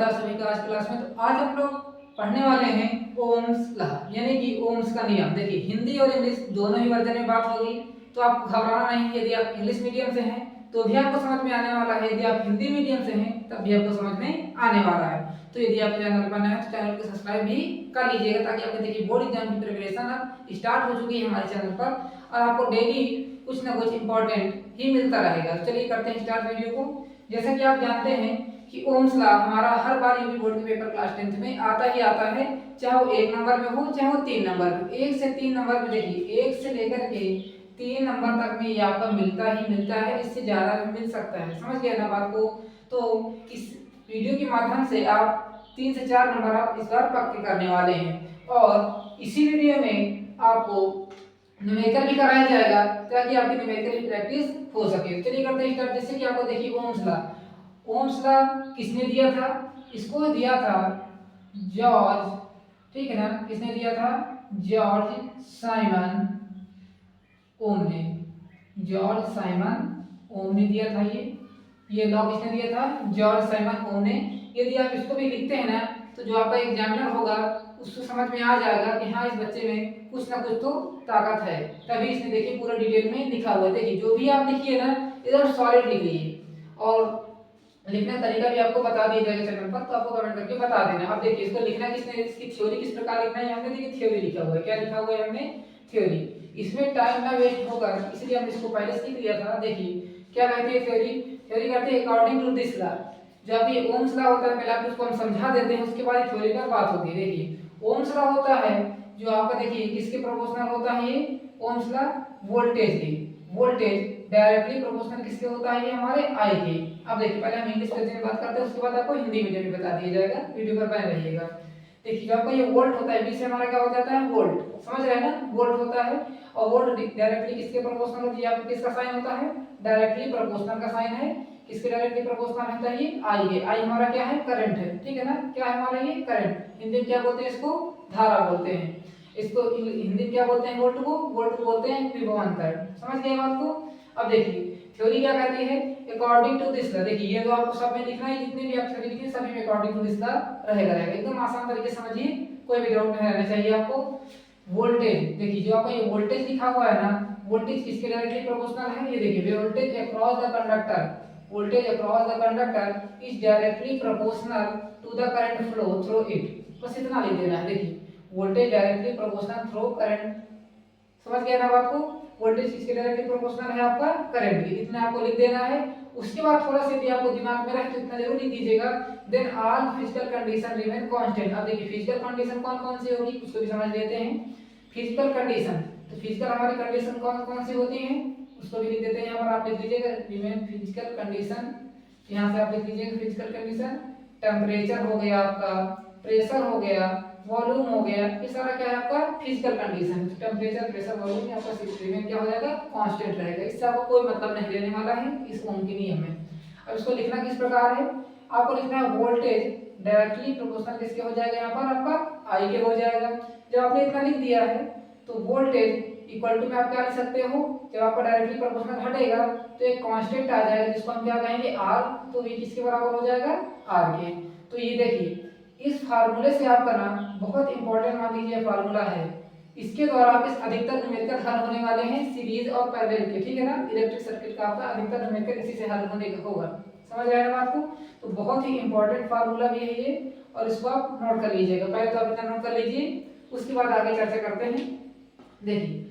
नमस्कार सभी का आज क्लास में। तो आज हम लोग पढ़ने वाले हैं ओम्स लॉ यानी कि ओम्स का नियम। देखिए हिंदी और इंग्लिश दोनों ही वर्जन में बात होगी, तो आपको घबराना नहीं। यदि आप इंग्लिश मीडियम से हैं तो भी आपको समझ में आने वाला है, यदि आप हिंदी मीडियम से हैं तब भी आपको समझ में आने वाला है। तो यदि आप चैनल पर नए हैं तो चैनल को सब्सक्राइब भी कर लीजिएगा, ताकि आपको देखिए बोर्ड एग्जाम की प्रिपरेशन अब स्टार्ट हो चुकी है हमारे चैनल पर, और आपको डेली कुछ ना कुछ इंपॉर्टेंट ही मिलता रहेगा। चलिए करते हैं स्टार्ट वीडियो को। जैसा कि आप जानते हैं कि ओम्स लॉ हमारा हर बार यूपी बोर्ड के पेपर क्लास 10th में आता ही आता है, चाहे वो 1 नंबर में हो चाहे वो 3 नंबर में। 1 से 3 नंबर में देखिए 1 से लेकर के 3 नंबर तक में ये आपका मिलता ही मिलता है, इससे ज्यादा भी मिल सकता है। समझ गए ना बात को? तो इस वीडियो के माध्यम से आप 3 से 4 नंबर आप इस बार पक्के करने वाले हैं, और इसी वीडियो में आपको न्यूमेरिकल भी कराया जाएगा ताकि आपकी न्यूमेरिकल की प्रैक्टिस हो सके। चलिए करते हैं स्टार्ट। जैसे कि आपको देखिए ओम्स लॉ, ओम्स लॉ किसने दिया था? इसको दिया था जॉर्ज, ठीक है ना? किसने दिया था? जॉर्ज साइमन ओम ने। जॉर्ज साइमन ओम ने दिया था ये लॉ किसने दिया था? जॉर्ज साइमन ओम ने। यदि आप इसको भी लिखते हैं ना तो जो आपका एग्जामिनर होगा उसको समझ में आ जाएगा कि हाँ इस बच्चे में कुछ ना कुछ तो ताकत है, तभी इसने देखिए पूरा डिटेल में लिखा हुआ है। देखिए जो भी आप लिखिए ना एकदम सॉलिड लिखिए, और लिखने का तरीका भी आपको बता दिया जाएगा चैनल पर, तो आपको कमेंट करके बता देना। अब देखिए इसको लिखना किसने, इसकी थ्योरी किस प्रकार लिखना है हमने देखिए थ्योरी लिखा हुआ है। क्या लिखा हुआ है हमने? थ्योरी। इसमें टाइम ना वेस्ट होगा इसलिए हमने इसको पहले से लिख लिया था। देखिए क्या कहती है थ्योरी? थ्योरी कहती है अकॉर्डिंग टू दिस लॉ। जब ये ओम्स लॉ होता है पहले आप उसको हम समझा देते हैं, उसके बाद थ्योरी पर बात होती है। देखिए ओम्स लॉ होता है जो आपका देखिए किसके प्रोपोर्शनल होता है? ये ओम्स लॉ वोल्टेज की, वोल्टेज डायरेक्टली प्रोपोर्शनल किसके होता है? ये हमारे आई के। अब देखिए पहले हम इंग्लिश वर्जन में बात करते हैं, उसके बाद आपको हिंदी मीडियम में बता दिया जाएगा, वीडियो पर बने रहिएगा। देखिए जब आपका ये वोल्ट होता है, वी से हमारा क्या हो जाता है? वोल्ट। समझ रहे हैं ना? वोल्ट होता है, और वोल्ट डायरेक्टली किसके प्रोपोर्शनल होती है? आपको किसका साइन होता है? डायरेक्टली प्रोपोर्शनल का साइन है। किसके डायरेक्टली प्रोपोर्शनल होता है? ये आई के। आई हमारा क्या है? करंट है, ठीक है ना? क्या है हमारा ये? करंट। हिंदी में क्या बोलते हैं इसको? धारा बोलते हैं। इसको हिंदी में क्या बोलते हैं? वोल्ट को वोल्ट बोलते हैं विभवांतर। समझ गए बात को? अब देखिए थ्योरी क्या कहती है? According to this law. देखिए ये तो आपको सब में लिखना है, जितने भी आप थ्योरी लिखें सभी में अकॉर्डिंग टू दिस लॉ रहेगा। एकदम आसान तरीके से समझिए, कोई भी डाउट नहीं रहना चाहिए आपको। वोल्टेज, देखिए जो आपका ये वोल्टेज लिखा हुआ है ना, वोल्टेज किसके डायरेक्टली प्रोपोर्शनल है? ये देखिए voltage across the conductor, voltage across the conductor is directly proportional to the current flow through it. बस इतना लिख देना है। देखिए voltage directly proportional through current. समझ गया ना बात को? वोल्टेज किसके डायरेक्टली प्रोपोर्शनल है? आपका करंट की। इतना आपको लिख देना है। उसके बाद थोड़ा सा यदि आपको दिमाग में रहे तो इतना जरूर लिख दीजिएगा, then all physical condition remain constant. अब देखिए फिजिकल कंडीशन कौन कौन सी होगी उसको भी समझ लेते हैं। फिजिकल कंडीशन, तो फिजिकल हमारी कंडीशन कौन कौन सी होती हैं उसको भी लिख देते हैं। यहाँ पर आप लिख लीजिएगा रिमेन फिजिकल कंडीशन, यहाँ से आप लिख लीजिएगा फिजिकल कंडीशन। टेम्परेचर हो गया आपका, प्रेशर हो गया, वॉल्यूम हो गया, ये सारा क्या है आपका? Physical condition. Temperature, pressure, volume आपका रिमेन क्या हो जाएगा? कांस्टेंट रहेगा। इससे आपको कोई मतलब नहीं लेने वाला है इस ओम के नियम में। अब इसको लिखना किस प्रकार है? आपको लिखना है वोल्टेज डायरेक्टली प्रोपोर्शनल किसके हो जाएगा? यहाँ पर आपका आई के हो जाएगा। जब आपने इतना लिख दिया है तो वोल्टेज इक्वल टू में आप क्या लिख सकते हो? जब आपका डायरेक्टली प्रोपोर्शनल हटेगा तो एक कांस्टेंट आ जाएगा जिसको हम क्या कहेंगे? आर। तो ये किसके बराबर हो जाएगा? आर के। तो ये देखिए इस फार्मूले से आपका ना बहुत इंपॉर्टेंट मान लीजिए फार्मूला है, इसके द्वारा आपके अधिकतर न्यूमेरिकल हल होने वाले हैं सीरीज और पैरेलल के, ठीक है ना? इलेक्ट्रिक सर्किट का आपका अधिकतर न्यूमेरिकल इसी से हल होने का होगा। समझ रहे हैं बात को? तो बहुत ही इंपॉर्टेंट फार्मूला भी है ये, और इसको आप नोट कर लीजिएगा। पहले तो आप इतना नोट कर लीजिए, उसके बाद आगे चर्चा करते हैं। देखिए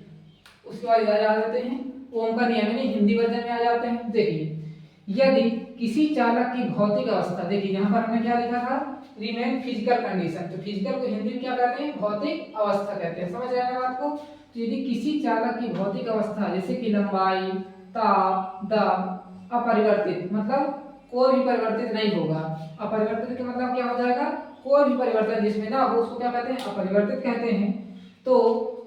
उसके बाद इधर आ जाते हैं ओम का नियम, यानी हिंदी वर्जन में आ जाते हैं। देखिए यदि किसी चालक की भौतिक अवस्था, देखिए यहाँ पर हमने क्या लिखा था? Remain physical condition. तो फिजिकल को हिंदी में क्या कहते हैं? भौतिक अवस्था कहते हैं। समझ रहे हैं बात को? तो यदि किसी चालक की भौतिक अवस्था जैसे कि लंबाई, ताप, दाब अपरिवर्तित, मतलब कोई भी परिवर्तित नहीं होगा। अपरिवर्तित का मतलब क्या हो जाएगा? कोई भी परिवर्तन जिसमें ना हो उसको क्या कहते हैं? अपरिवर्तित कहते हैं। तो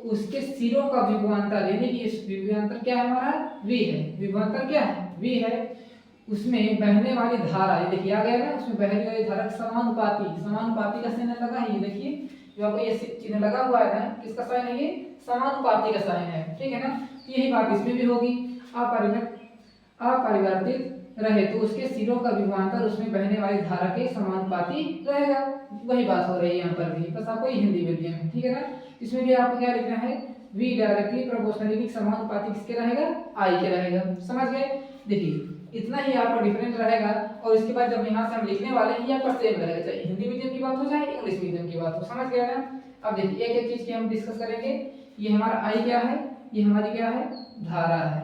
उसके सिरों का विभवांतर, यानी कि इस विभवांतर क्या है हमारा? v है। विभवांतर क्या है? v है। उसमें बहने वाली धारा, ये देखिए आ गया ना, उसमें बहने वाली धारा समानुपाती, समानुपाती का चिन्ह लगा है। ये देखिए जो आपको ये चिन्ह लगा हुआ है ना, किसका साइन है? ये समानुपाती का साइन है, ठीक है ना? यही बात इसमें भी होगी। अपरिवर्तित रहे तो उसके सिरों का विभवांतर उसमें बहने वाली धारा के समानुपाती रहेगा। वही बात हो रही है यहाँ पर भी, बस आपको हिंदी में दिया है, ठीक है ना। इसमें भी आपको क्या लिखना है, V डायरेक्टली प्रोपोर्शनली समानुपाती किसके रहेगा, I के रहेगा। समझ गए, देखिए इतना ही आपका डिफरेंट रहेगा। और इसके बाद जब यहाँ से हम लिखने वाले हैं ये आपका सेम रहेगा, चाहे हिंदी मीडियम की बात हो चाहे इंग्लिश मीडियम की बात हो। समझ गए ना। अब देखिए एक एक चीज की हम डिस्कस करेंगे। ये हमारा I क्या है, ये हमारी क्या है, धारा है,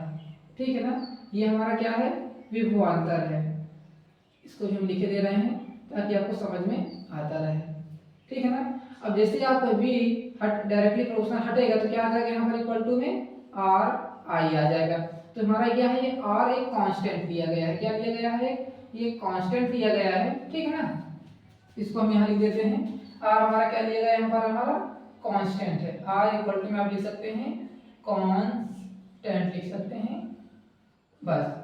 ठीक है ना। ये हमारा क्या है, विभवांतर है। इसको भी हम लिखे दे रहे हैं ताकि आपको समझ में आता रहे, ठीक है ना। अब जैसे आपका V डायरेक्टली प्रोपोर्शनल हटेगा तो क्या आ जाएगा यहाँ पर इक्वल टू में RI आ जाएगा। तो हमारा क्या है, ये R एक कांस्टेंट दिया गया है। क्या दिया गया है, ये कांस्टेंट दिया गया है, ठीक है ना। इसको हम यहाँ लिख देते हैं। R हमारा क्या दिया गया है, यहाँ पर हमारा कांस्टेंट है। R इक्वल टू में आप लिख सकते हैं कांस्टेंट लिख सकते हैं बस।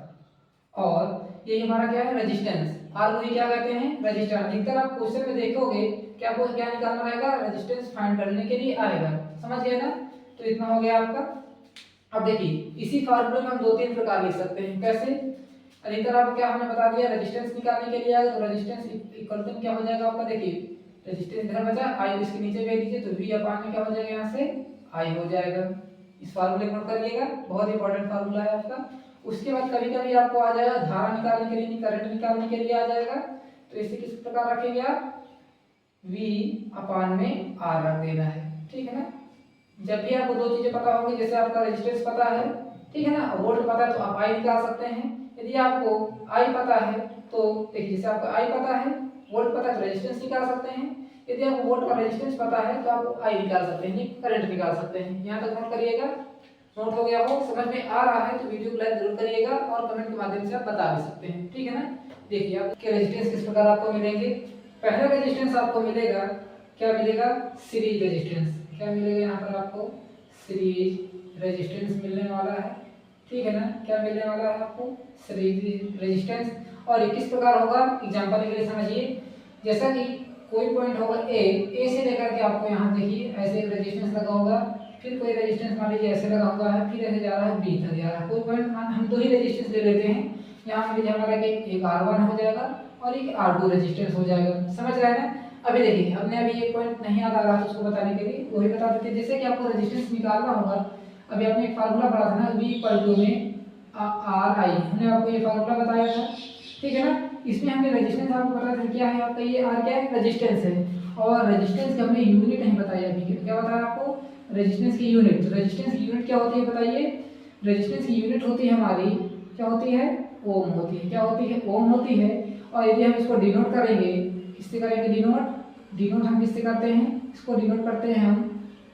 और ये हमारा क्या है, रेजिस्टेंस। आर को क्या कहते हैं, रेजिस्टेंस। अधिकतर आप क्वेश्चन में देखोगे क्या आपको क्या निकालना रहेगा, रेजिस्टेंस फाइंड करने के लिए आएगा। समझ गए ना। तो इतना हो गया आपका। अब देखिए इसी फार्मूले में हम दो तीन प्रकार लिख सकते हैं। कैसे, अधिकतर आपको क्या हमने बता दिया, रेजिस्टेंस निकालने के लिए आएगा तो रेजिस्टेंस इक्वल टू क्या हो जाएगा आपका, देखिए रेजिस्टेंस इधर बचा, आई इसके नीचे भेज दीजिए तो वी अपान में क्या हो जाएगा, यहाँ से आई हो जाएगा। इस फार्मूले को नोट करिएगा, बहुत इंपॉर्टेंट फार्मूला है आपका। उसके बाद कभी कभी आपको आ जाएगा धारा निकालने के लिए, करंट निकालने के लिए आ जाएगा। तो इसे किस प्रकार रखेंगे आप, V अपान में R रख देना है, ठीक है ना। जब भी आपको दो चीजें पता होंगी, जैसे आपका रेजिस्टेंस पता है, ठीक है ना, वोल्ट पता है तो आप I निकाल सकते हैं। यदि आपको I पता है तो देखिए, जैसे आपको I पता है, वोल्ट पता है तो रेजिस्टेंस निकाल सकते हैं। यदि आपको वोल्ट और रेजिस्टेंस पता है तो आप I निकाल सकते हैं, करंट निकाल सकते हैं। यहाँ तक नोट करिएगा। नोट हो गया हो, समझ में आ रहा है तो वीडियो को लाइक जरूर करिएगा और कमेंट के माध्यम से आप बता भी सकते हैं, ठीक है ना। देखिए आपके रेजिस्टेंस किस प्रकार आपको मिलेंगे। पहला रेजिस्टेंस आपको मिलेगा, क्या मिलेगा, सीरीज रेजिस्टेंस। क्या मिलेगा यहाँ पर आपको, सीरीज रेजिस्टेंस मिलने वाला है, ठीक है ना। क्या मिलने वाला है आपको, सीरीज रेजिस्टेंस। और ये किस प्रकार होगा, एग्जांपल के लिए समझिए। जैसा कि कोई पॉइंट होगा ए से लेकर के आपको यहाँ देखिए ऐसे एक रेजिस्टेंस लगा होगा, फिर कोई रेजिस्टेंस मान लीजिए ऐसे लगा हुआ है, फिर ऐसे जा रहा है बी तक जा रहा है। कोई पॉइंट हम दो ही रेजिस्टेंस ले लेते हैं। यहाँ मान लीजिए हमारा एक R1 हो जाएगा और एक R2 रेजिस्टेंस हो जाएगा। समझ रहे हैं ना। अभी देखिए हमने अभी एक पॉइंट नहीं याद आ रहा है उसको बताने के लिए वही बता देते हैं। जैसे कि आपको रेजिस्टेंस निकालना होगा, अभी आपने एक फार्मूला पढ़ा था ना, V इक्वल टू में RI, हमने आपको ये फार्मूला बताया था, ठीक है ना। इसमें हमने रेजिस्टेंस आपको बताया था क्या है आपका, ये R क्या है, रेजिस्टेंस है। और रेजिस्टेंस का हमने यूनिट नहीं बताया अभी, क्या बताया आपको, रेजिस्टेंस की यूनिट। तो रेजिस्टेंस की यूनिट क्या होती है बताइए। रेजिस्टेंस की यूनिट होती है हमारी, क्या होती है, ओम होती है। क्या होती है, ओम होती है। और यदि हम इसको डिनोट करेंगे, किससे करेंगे डिनोट, डिनोट हम किससे करते हैं, इसको डिनोट करते हैं हम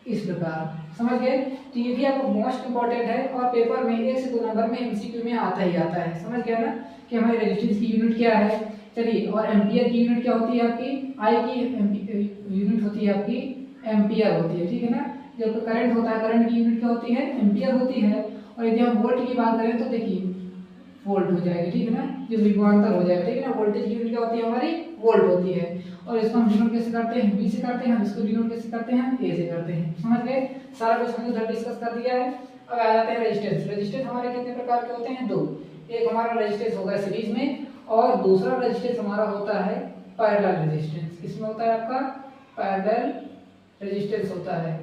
इस प्रकार। समझ गए। तो ये भी आपको मोस्ट इंपॉर्टेंट है और पेपर में 1 से 2 नंबर में एमसीक्यू में आता ही आता है। समझ गया ना कि हमारी रेजिस्टेंस की यूनिट क्या है। चलिए, और एम्पियर की यूनिट क्या होती है आपकी, आई की यूनिट होती है आपकी एम्पियर होती है, ठीक है ना। जब करंट होता है, करंट की यूनिट क्या होती है, एम्पियर होती है। और यदि हम वोल्ट की बात करें तो देखिए वोल्ट हो जाएगा, ठीक है ना, जो विभवांतर हो जाएगा, ठीक है ना। वोल्टेज की यूनिट क्या होती है हमारी, वोल्ट होती है। और इसको हम डिनोट कैसे करते हैं, V से करते हैं, हम इसको डिनोट कैसे करते हैं, A से करते हैं। समझ गए। सारा कुछ हमने उधर डिस्कस कर दिया है। अब आ जाते हैं रेजिस्टेंस। रेजिस्टेंस हमारे कितने प्रकार के होते हैं, दो। एक हमारा रेजिस्टेंस होगा सीरीज में और दूसरा रेजिस्टेंस हमारा होता है पैरेलल रेजिस्टेंस। किसमें होता है आपका, पैरेलल रेजिस्टेंस होता है,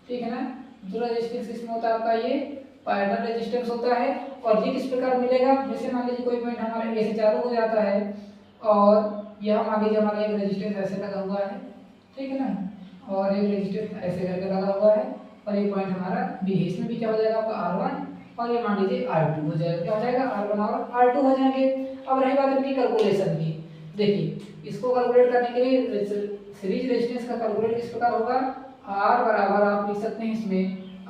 ठीक है ना। दूसरा रेजिस्टेंस किसमें होता है आपका, ये पैरेलल रेजिस्टेंस होता है। और ये किस प्रकार मिलेगा, जैसे मान लीजिए कोई पॉइंट हमारा ए से चालू हो जाता है और यह मान लीजिए हमारा एक रेजिस्टेंस ऐसे लगा हुआ है, ठीक है ना, और एक रेजिस्टेंस ऐसे करके लगा हुआ है और ये पॉइंट हमारा बी है। इसमें भी क्या हो जाएगा आपका R1 और ये मान लीजिए R2 हो जाएगा। क्या हो जाएगा, R1 और R2 हो जाएंगे। अब रही बात इनकी कैलकुलेशन की, देखिए इसको कैलकुलेट करने के लिए सीरीज रेजिस्टेंस का कैलकुलेट किस प्रकार होगा, R बराबर आप लिख सकते हैं इसमें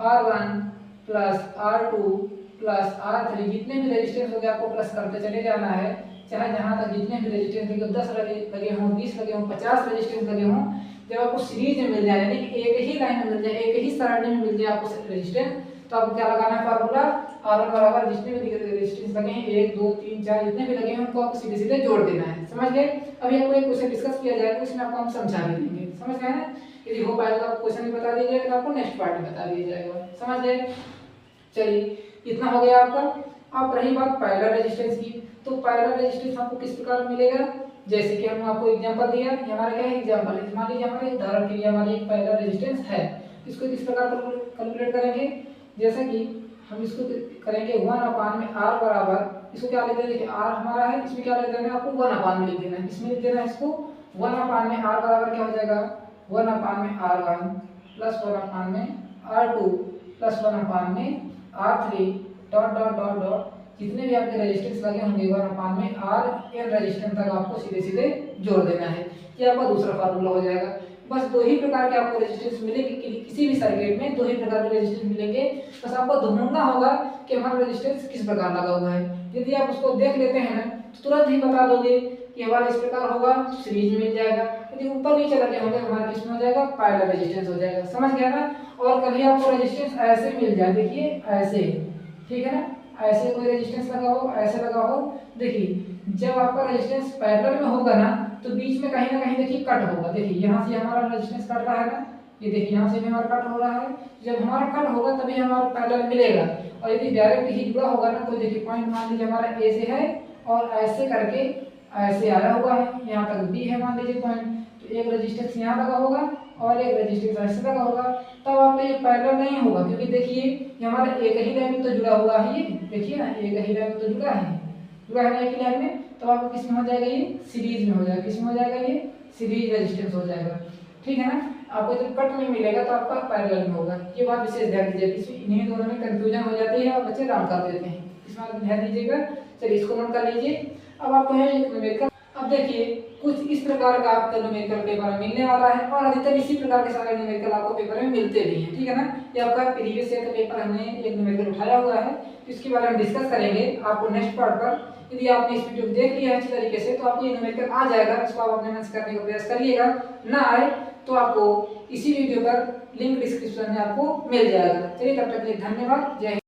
R1 plus R2 plus R3, जितने भी रेजिस्टेंस हो गए आपको प्लस करते चले जाना है। चाहे जहां तक जितने भी रेजिस्टेंस लगे, 10 लगे हों, 20 लगे हों, 50 रेजिस्टेंस लगे हों, जब आपको सीरीज में मिल जाए, यानी कि एक ही लाइन में मिल जाए, एक ही सराउंडिंग में मिल जाए आपको रेजिस्टेंस, तो आपको क्या लगाना है फार्मूला, R1 बराबर जितने भी रेजिस्टेंस लगे हैं 1 2 3 4 जितने भी लगे हैं उनको आपको सीधे सीधे जोड़ देना है। समझ गए। अभी आपको एक क्वेश्चन डिस्कस किया जाएगा, उसमें आपको हम समझा भी देंगे। समझ गए ना। यदि हो पाएगा तो आपको क्वेश्चन भी बता दिया जाएगा, आपको नेक्स्ट पार्ट में बता दिया जाएगा। समझ गए। चलिए, इतना हो गया आपका। अब रही बात पैरेलल रेजिस्टेंस की, तो पहला रेजिस्टेंस आपको किस प्रकार मिलेगा, जैसे कि हमने आपको एग्जांपल दिया, ये हमारा क्या है एग्जांपल, मान लीजिए हमारे उदाहरण के लिए हमारे एक पहला रेजिस्टेंस है, इसको किस प्रकार कैलकुलेट करेंगे, जैसा कि हम इसको करेंगे 1 में r बराबर, इसको क्या लिख देना, देखिए r हमारा है, इसमें क्या लिख देना है आपको 1 में लिख देना है, इसमें लिख देना है इसको 1 में r बराबर क्या हो जाएगा 1 में r1 प्लस 1 में r2 प्लस 1 में r3 dot dot dot dot जितने भी आपके रेजिस्टेंस लगे होंगे 1 में r n रेजिस्टेंस तक आपको सीधे सीधे जोड़ देना है। ये आपका दूसरा फार्मूला हो जाएगा। बस दो ही प्रकार के आपको रेजिस्टेंस मिलेंगे, किसी भी सर्किट में दो ही प्रकार के रेजिस्टेंस मिलेंगे। बस आपको ढूंढना होगा कि हमारा रेजिस्टेंस किस प्रकार लगा हुआ है। यदि आप उसको देख लेते हैं ना तो तुरंत ही बता दोगे कि हमारा इस प्रकार होगा, सीरीज में मिल जाएगा। यदि ऊपर नीचे लगे होंगे हमारा किस में हो जाएगा, पैरेलल रेजिस्टेंस हो जाएगा। समझ गया ना। और कभी आपको रेजिस्टेंस ऐसे मिल जाए, देखिए ऐसे, ठीक है ना, ऐसे कोई रेजिस्टेंस लगा हो, ऐसे लगा हो, देखिए जब आपका रेजिस्टेंस पैरेलल में होगा ना तो बीच में कहीं ना कहीं देखिए कट होगा। देखिए यहाँ से हमारा रेजिस्टेंस कट रहा है ना, ये देखिए यहाँ से भी हमारा कट हो रहा है। जब हमारा कट होगा तभी हमारा पैरेलल मिलेगा। और यदि डायरेक्ट ही जुड़ा होगा ना तो देखिए पॉइंट मान लीजिए हमारा ए से है और ऐसे करके ऐसे आया हुआ है, यहाँ तक बी है मान लीजिए पॉइंट, तो एक रेजिस्टेंस यहाँ लगा होगा और एक रेजिस्टेंस ऐसे लगा होगा, तब आपका ये पैरेलल नहीं होगा। क्योंकि देखिए ये हमारा एक ही लाइन में तो जुड़ा हुआ है, ये देखिए ना एक ही लाइन में तो जुड़ा है ना एक ही लाइन में, तो आपको किस में हो जाएगा, ये सीरीज में हो जाएगा। किस में हो जाएगा, ये सीरीज रेजिस्टेंस हो जाएगा, ठीक है ना। आपको जब कट में मिलेगा तो आपका पैरेलल में होगा। ये बात विशेष ध्यान दीजिएगा, इसमें इन्हीं दोनों में कंफ्यूजन हो जाती है और बच्चे राउंड कर देते हैं, इसमें आप ध्यान दीजिएगा। चलिए इसको नोट कर लीजिए। अब आपको है एक न्यूमेरिकल, अब देखिए कुछ इस प्रकार का आपका न्यूमेरिकल पेपर में मिलने वाला है और अधिकतर इसी प्रकार के सारे न्यूमेरिकल आपको पेपर में मिलते भी हैं, ठीक है ना। ये आपका प्रीवियस ईयर का पेपर हमने एक न्यूमेरिकल उठाया हुआ है, तो इसके बारे में डिस्कस करेंगे आपको नेक्स्ट पार्ट पर। यदि आपने इस वीडियो को देख लिया है अच्छी तरीके से तो आपको ये न्यूमेरिकल आ जाएगा, इसको आप अपने मन से करने का प्रयास करिएगा। ना आए तो आपको इसी वीडियो पर लिंक डिस्क्रिप्शन में आपको मिल जाएगा। चलिए तब तक के लिए धन्यवाद, जय हिंद।